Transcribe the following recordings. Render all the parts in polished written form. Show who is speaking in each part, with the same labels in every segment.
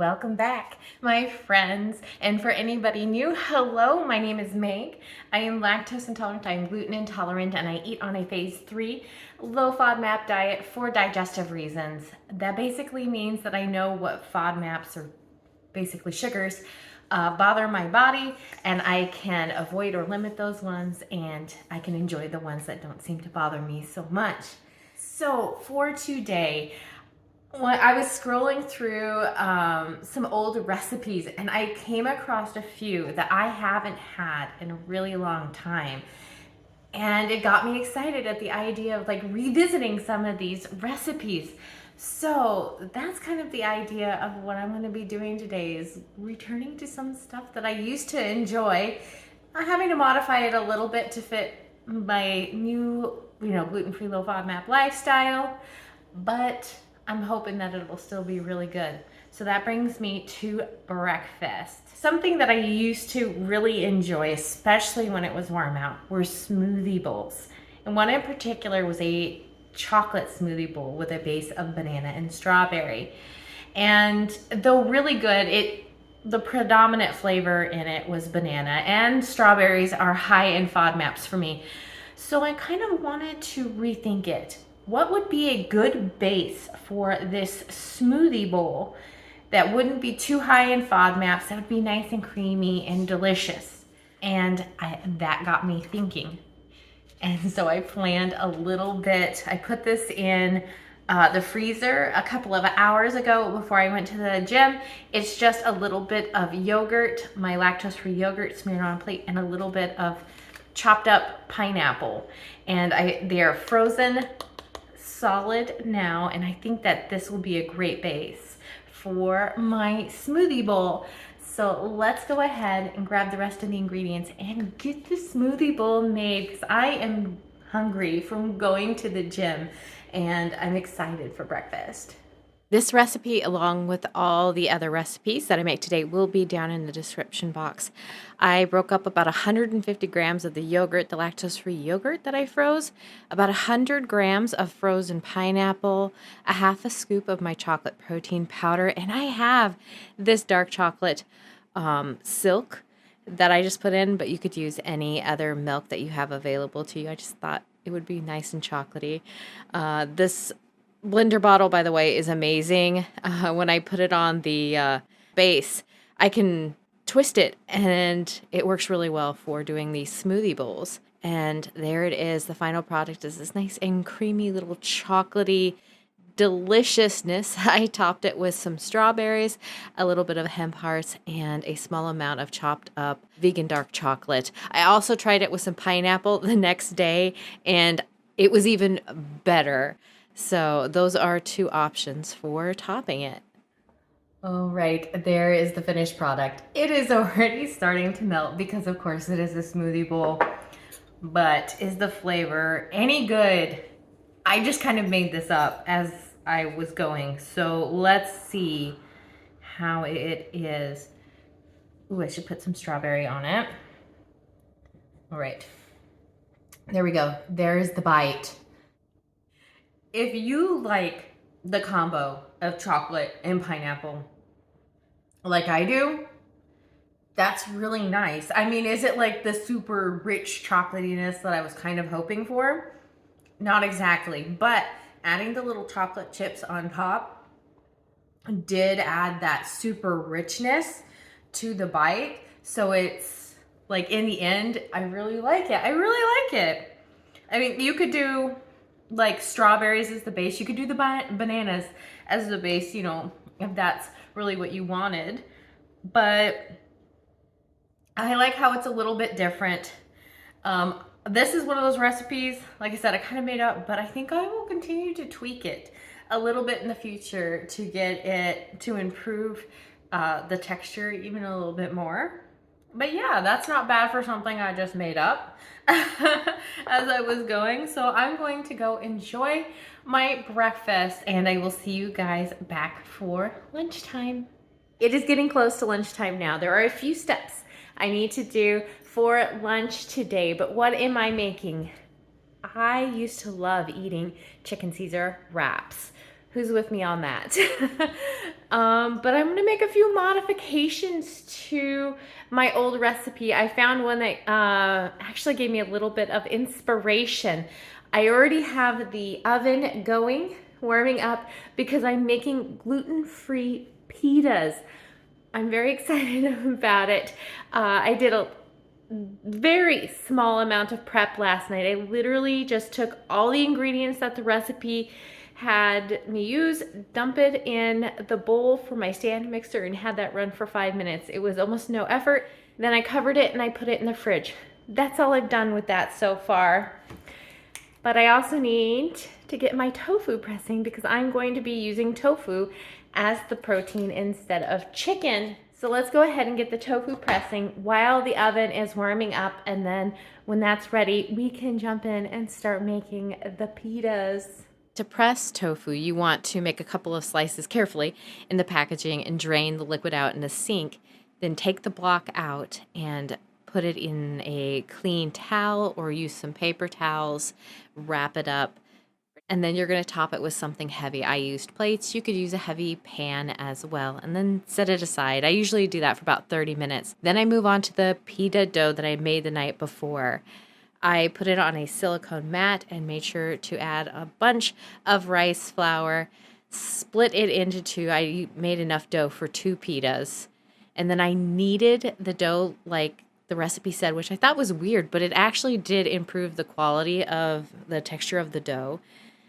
Speaker 1: Welcome back, my friends. And for anybody new, hello, my name is Meg. I am lactose intolerant, I am gluten intolerant, and I eat on a phase 3 low FODMAP diet for digestive reasons. That basically means that I know what FODMAPs, or basically sugars, bother my body, and I can avoid or limit those ones, and I can enjoy the ones that don't seem to bother me so much. So for today, I was scrolling through some old recipes, and I came across a few that I haven't had in a really long time. And it got me excited at the idea of like revisiting some of these recipes. So that's kind of the idea of what I'm going to be doing today, is returning to some stuff that I used to enjoy, having to modify it a little bit to fit my new, gluten-free low FODMAP lifestyle. But I'm hoping that it will still be really good. So that brings me to breakfast. Something that I used to really enjoy, especially when it was warm out, were smoothie bowls. And one in particular was a chocolate smoothie bowl with a base of banana and strawberry. And though really good, the predominant flavor in it was banana, and strawberries are high in FODMAPs for me. So I kind of wanted to rethink it. What would be a good base for this smoothie bowl that wouldn't be too high in FODMAPs, that would be nice and creamy and delicious? And that got me thinking. And so I planned a little bit. I put this in the freezer a couple of hours ago before I went to the gym. It's just a little bit of yogurt, my lactose-free yogurt smeared on a plate, and a little bit of chopped up pineapple. And they are frozen solid now, and I think that this will be a great base for my smoothie bowl. So let's go ahead and grab the rest of the ingredients and get the smoothie bowl made, because I am hungry from going to the gym and I'm excited for breakfast. This recipe, along with all the other recipes that I make today, will be down in the description box. I broke up about 150 grams of the yogurt, the lactose-free yogurt that I froze, about 100 grams of frozen pineapple, a half a scoop of my chocolate protein powder, and I have this dark chocolate silk that I just put in, but you could use any other milk that you have available to you. I just thought it would be nice and chocolatey. This blender bottle, by the way, is amazing. When I put it on the base, I can twist it, and it works really well for doing these smoothie bowls. And there it is. The final product is this nice and creamy little chocolatey deliciousness. I topped it with some strawberries, a little bit of hemp hearts, and a small amount of chopped up vegan dark chocolate. I also tried it with some pineapple the next day, and it was even better. So those are two options for topping it. All right, there is the finished product. It is already starting to melt because, of course, it is a smoothie bowl. But is the flavor any good? I just kind of made this up as I was going. So let's see how it is. Ooh, I should put some strawberry on it. All right, there we go. There's the bite. If you like the combo of chocolate and pineapple like I do, that's really nice. I mean, is it like the super rich chocolatiness that I was kind of hoping for? Not exactly, but adding the little chocolate chips on top did add that super richness to the bite. So it's like, in the end, I really like it. I really like it. I mean, you could do like strawberries as the base. You could do the bananas as the base, if that's really what you wanted. But I like how it's a little bit different. This is one of those recipes, like I said, I kind of made up, but I think I will continue to tweak it a little bit in the future to get it to improve the texture even a little bit more. But yeah, that's not bad for something I just made up as I was going. So I'm going to go enjoy my breakfast, and I will see you guys back for lunchtime. It is getting close to lunchtime now. There are a few steps I need to do for lunch today, but what am I making? I used to love eating chicken Caesar wraps. who's with me on that. But I'm gonna make a few modifications to my old recipe. I found one that actually gave me a little bit of inspiration. I already have the oven going, warming up, because I'm making gluten-free pitas. I'm very excited about it. I did a very small amount of prep last night. I literally just took all the ingredients that the recipe had me use, dump it in the bowl for my stand mixer, and had that run for 5 minutes. It was almost no effort. Then I covered it and I put it in the fridge. That's all I've done with that so far. But I also need to get my tofu pressing because I'm going to be using tofu as the protein instead of chicken. So let's go ahead and get the tofu pressing while the oven is warming up, and then when that's ready, we can jump in and start making the pitas. To press tofu, you want to make a couple of slices carefully in the packaging and drain the liquid out in a sink. Then take the block out and put it in a clean towel or use some paper towels, wrap it up, and then you're going to top it with something heavy. I used plates. You could use a heavy pan as well, and then set it aside. I usually do that for about 30 minutes. Then I move on to the pita dough that I made the night before. I put it on a silicone mat and made sure to add a bunch of rice flour, split it into two. I made enough dough for 2 pitas. And then I kneaded the dough like the recipe said, which I thought was weird, but it actually did improve the quality of the texture of the dough.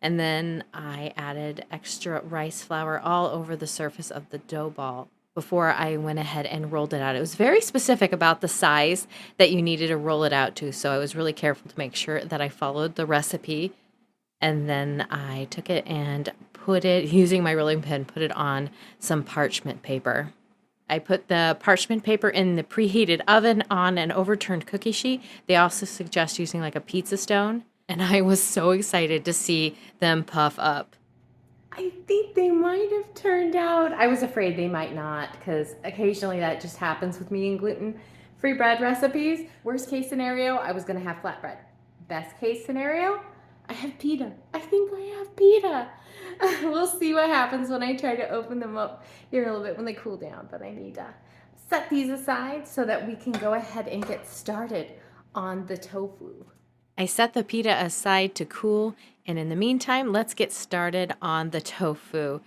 Speaker 1: And then I added extra rice flour all over the surface of the dough ball before I went ahead and rolled it out. It was very specific about the size that you needed to roll it out to, so I was really careful to make sure that I followed the recipe. And then I took it and put it, using my rolling pin, put it on some parchment paper. I put the parchment paper in the preheated oven on an overturned cookie sheet. They also suggest using like a pizza stone. And I was so excited to see them puff up. I think they might have turned out. I was afraid they might not, because occasionally that just happens with me in gluten-free bread recipes. Worst case scenario, I was gonna have flatbread. Best case scenario, I have pita. I think I have pita. We'll see what happens when I try to open them up here in a little bit when they cool down, but I need to set these aside so that we can go ahead and get started on the tofu. I set the pita aside to cool, and in the meantime, let's get started on the tofu.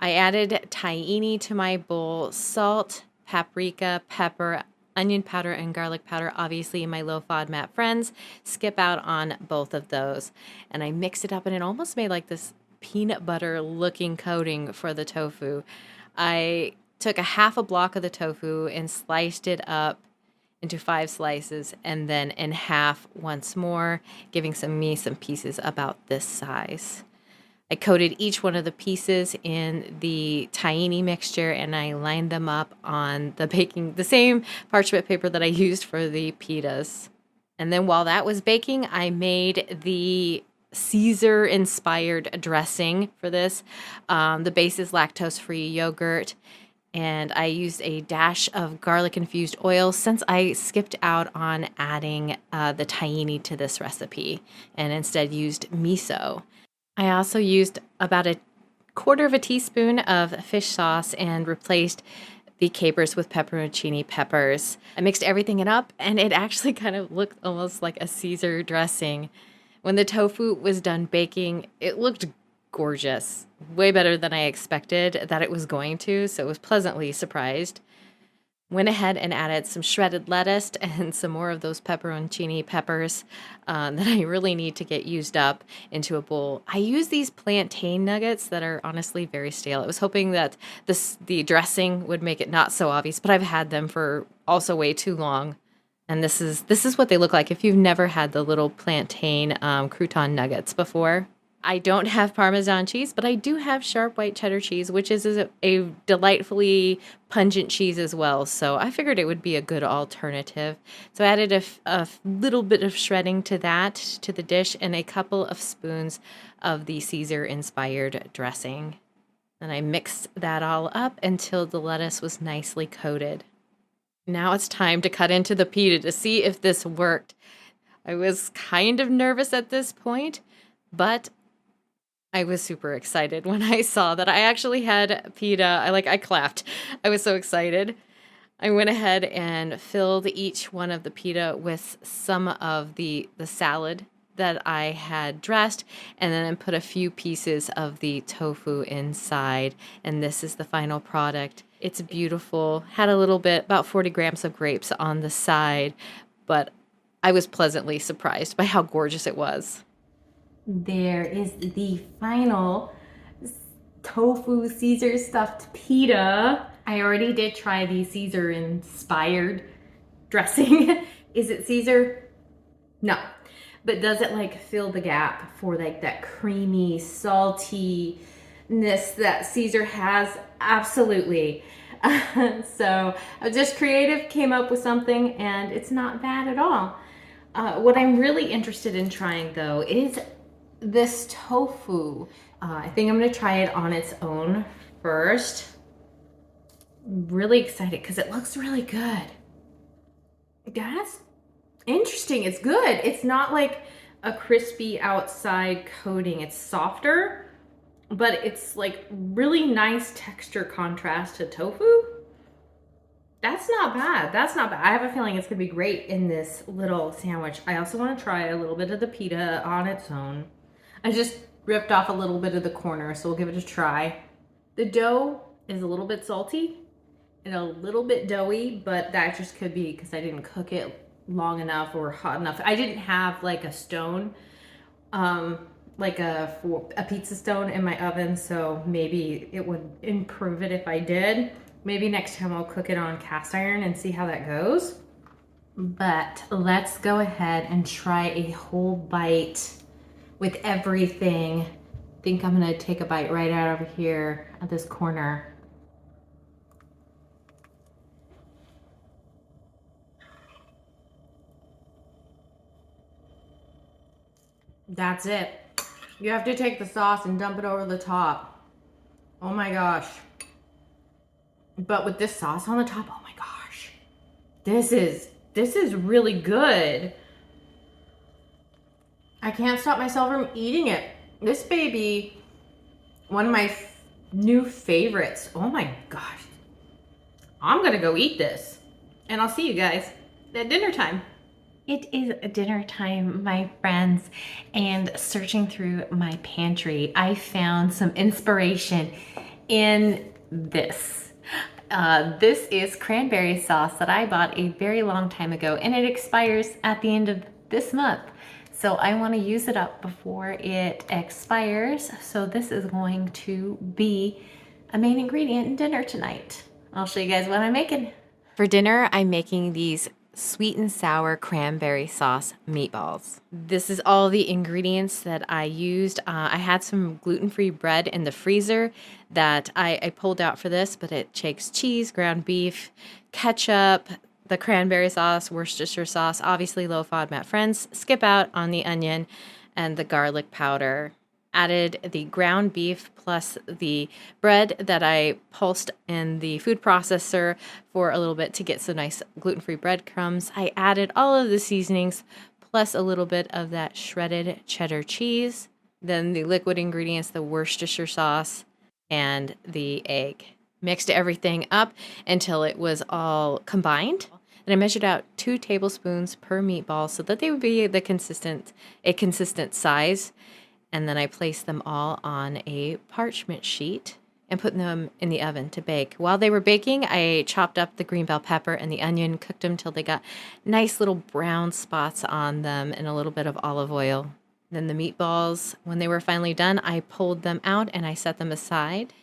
Speaker 1: I added tahini to my bowl, salt, paprika, pepper, onion powder, and garlic powder. Obviously, my low FODMAP friends skip out on both of those. And I mixed it up, and it almost made like this peanut butter looking coating for the tofu. I took a half a block of the tofu and sliced it up into 5 slices, and then in half once more, giving me some pieces about this size. I coated each one of the pieces in the tahini mixture, and I lined them up on the same parchment paper that I used for the pitas. And then while that was baking, I made the Caesar-inspired dressing for this. The base is lactose-free yogurt, and I used a dash of garlic-infused oil since I skipped out on adding the tahini to this recipe and instead used miso. I also used about a quarter of a teaspoon of fish sauce and replaced the capers with pepperoncini peppers. I mixed everything up, and it actually kind of looked almost like a Caesar dressing. When the tofu was done baking, it looked gorgeous. Way better than I expected that it was going to, so I was pleasantly surprised. Went ahead and added some shredded lettuce and some more of those pepperoncini peppers that I really need to get used up into a bowl. I use these plantain nuggets that are honestly very stale. I was hoping that the dressing would make it not so obvious, but I've had them for also way too long. And this is what they look like if you've never had the little plantain crouton nuggets before. I don't have Parmesan cheese, but I do have sharp white cheddar cheese, which is a delightfully pungent cheese as well. So I figured it would be a good alternative. So I added a little bit of shredding to the dish, and a couple of spoons of the Caesar-inspired dressing. And I mixed that all up until the lettuce was nicely coated. Now it's time to cut into the pita to see if this worked. I was kind of nervous at this point, but
Speaker 2: I was super excited when I saw that I actually had pita. I clapped. I was so excited. I went ahead and filled each one of the pita with some of the salad that I had dressed, and then I put a few pieces of the tofu inside, and this is the final product. It's beautiful. Had a little bit, about 40 grams of grapes on the side, but I was pleasantly surprised by how gorgeous it was.
Speaker 1: There is the final tofu Caesar stuffed pita. I already did try the Caesar inspired dressing. Is it Caesar? No. But does it like fill the gap for like that creamy saltiness that Caesar has? Absolutely. So I was just creative, came up with something, and it's not bad at all. What I'm really interested in trying though is this tofu. I think I'm gonna try it on its own first. I'm really excited because it looks really good. That's interesting. It's good. It's not like a crispy outside coating. It's softer, but it's like really nice texture contrast to tofu. That's not bad. That's not bad. I have a feeling it's gonna be great in this little sandwich. I also want to try a little bit of the pita on its own. I just ripped off a little bit of the corner, so we'll give it a try. The dough is a little bit salty and a little bit doughy, but that just could be because I didn't cook it long enough or hot enough. I didn't have like a stone, like a pizza stone in my oven, so maybe it would improve it if I did. Maybe next time I'll cook it on cast iron and see how that goes. But let's go ahead and try a whole bite with everything. I think I'm gonna take a bite right out over here at this corner. That's it. You have to take the sauce and dump it over the top. Oh my gosh. But with this sauce on the top, oh my gosh. This is really good. I can't stop myself from eating it. This baby, one of my new favorites. Oh my gosh. I'm gonna go eat this. And I'll see you guys at dinner time. It is dinner time, my friends, and searching through my pantry, I found some inspiration in this. This is cranberry sauce that I bought a very long time ago, and it expires at the end of this month. So I want to use it up before it expires. So this is going to be a main ingredient in dinner tonight. I'll show you guys what I'm making.
Speaker 2: For dinner, I'm making these sweet and sour cranberry sauce meatballs. This is all the ingredients that I used. I had some gluten-free bread in the freezer that I pulled out for this, but it takes cheese, ground beef, ketchup, the cranberry sauce, Worcestershire sauce, obviously low FODMAP friends, skip out on the onion and the garlic powder. Added the ground beef plus the bread that I pulsed in the food processor for a little bit to get some nice gluten-free breadcrumbs. I added all of the seasonings plus a little bit of that shredded cheddar cheese, then the liquid ingredients, the Worcestershire sauce, and the egg. Mixed everything up until it was all combined. And I measured out 2 tablespoons per meatball so that they would be a consistent size. And then I placed them all on a parchment sheet and put them in the oven to bake. While they were baking, I chopped up the green bell pepper and the onion, cooked them till they got nice little brown spots on them and a little bit of olive oil. Then the meatballs, when they were finally done, I pulled them out and I set them aside.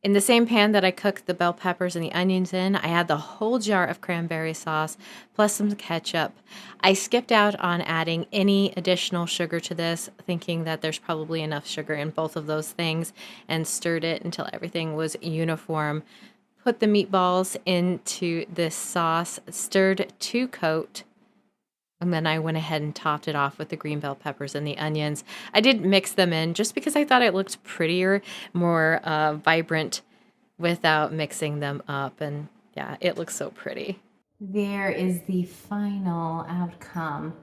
Speaker 2: In the same pan that I cooked the bell peppers and the onions in, I had the whole jar of cranberry sauce plus some ketchup. I skipped out on adding any additional sugar to this, thinking that there's probably enough sugar in both of those things, and stirred it until everything was uniform. Put the meatballs into this sauce, stirred to coat, and then I went ahead and topped it off with the green bell peppers and the onions. I did mix them in just because I thought it looked prettier, more vibrant without mixing them up. And yeah, it looks so pretty.
Speaker 1: There is the final outcome.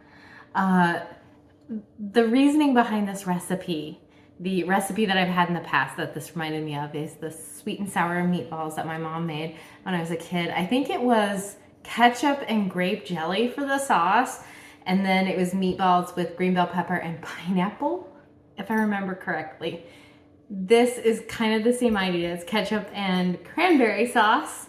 Speaker 1: The reasoning behind this recipe The recipe that I've had in the past that this reminded me of is the sweet and sour meatballs that my mom made when I was a kid. I think it was ketchup and grape jelly for the sauce, and then it was meatballs with green bell pepper and pineapple, if I remember correctly. This is kind of the same idea. It's ketchup and cranberry sauce,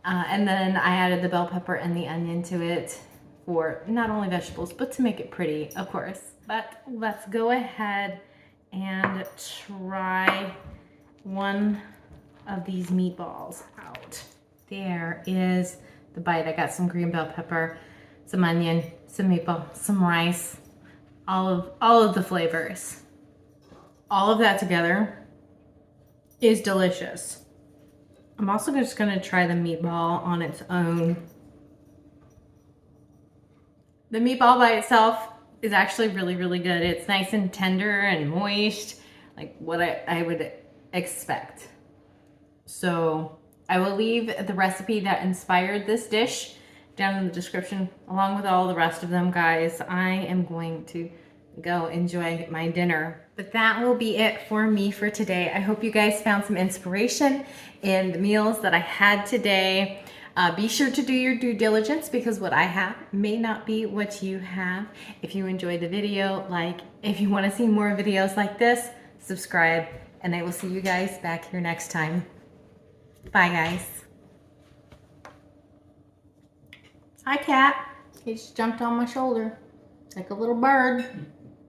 Speaker 1: and then I added the bell pepper and the onion to it for not only vegetables, but to make it pretty, of course. But let's go ahead and try one of these meatballs out. There is the bite. I got some green bell pepper, some onion, some meatball, some rice, all of the flavors. All of that together is delicious. I'm also just gonna try the meatball on its own. The meatball by itself is actually really, really good. It's nice and tender and moist, like what I would expect. So I will leave the recipe that inspired this dish down in the description, along with all the rest of them, guys. I am going to go enjoy my dinner. But that will be it for me for today. I hope you guys found some inspiration in the meals that I had today. Be sure to do your due diligence, because what I have may not be what you have. If you enjoyed the video, like, if you want to see more videos like this, subscribe, and I will see you guys back here next time. Bye, guys. Hi, cat. He just jumped on my shoulder like a little bird.